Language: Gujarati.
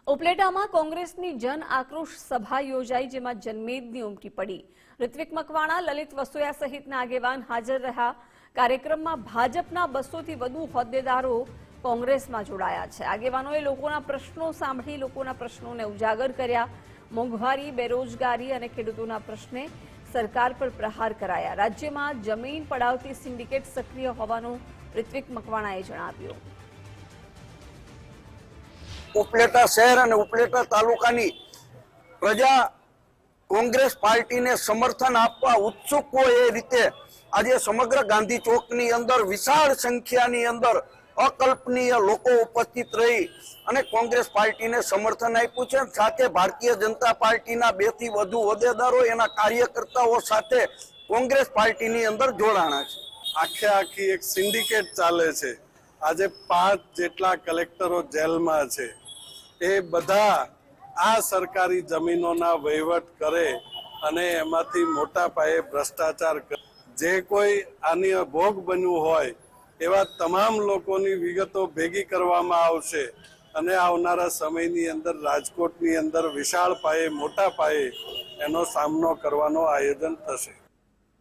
ઉપલેટામાં કોંગ્રેસની જન આક્રોશ સભા યોજાઈ, જેમાં જનમેદની ઉમટી પડી। ઋત્વિક મકવાણા, લલિત વસોયા સહિતના આગેવાન હાજર રહ્યા। કાર્યક્રમમાં ભાજપના 200 થી વધુ હોદ્દેદારો કોંગ્રેસમાં જોડાયા છે। આગેવાનોએ લોકોના પ્રશ્નો સાંભળી લોકોના પ્રશ્નોને ઉજાગર કર્યા। મોંઘવારી, બેરોજગારી અને ખેડૂતોના પ્રશ્ને સરકાર પર પ્રહાર કરાયા। રાજ્યમાં જમીન પડાવતી સિન્ડિકેટ સક્રિય હોવાનું ઋત્વિક મકવાણાએ જણાવ્યું। ઉપલેટા શહેર અને ઉપલેટા તાલુકાની પ્રજા કોંગ્રેસ પાર્ટીને સમર્થન આપવા ઉત્સુક હોય એ રીતે આજે સમગ્ર ગાંધી ચોકની અંદર વિશાળ સંખ્યાની અંદર અકલ્પનીય લોકો ઉપસ્થિત રહી અને કોંગ્રેસ પાર્ટીને સમર્થન આપ્યું છે। સાથે ભારતીય જનતા પાર્ટીના 2 થી વધુ હોદ્દેદારો એના કાર્યકર્તાઓ સાથે કોંગ્રેસ પાર્ટીની અંદર જોડાણા છે। આખી એક સિન્ડિકેટ ચાલે છે। આજે 5 જેટલા કલેક્ટરો જેલમાં છે। એ બધા આ સરકારી જમીનોના વહીવટ કરે અને એમાંથી મોટા પાયે ભ્રષ્ટાચાર કરે। જે કોઈ આની ભોગ બન્યું હોય એવા તમામ લોકોની વિગતો ભેગી કરવામાં આવશે અને આવનારા સમયની અંદર રાજકોટની અંદર વિશાળ પાયે મોટા પાયે એનો સામનો કરવાનો આયોજન થશે।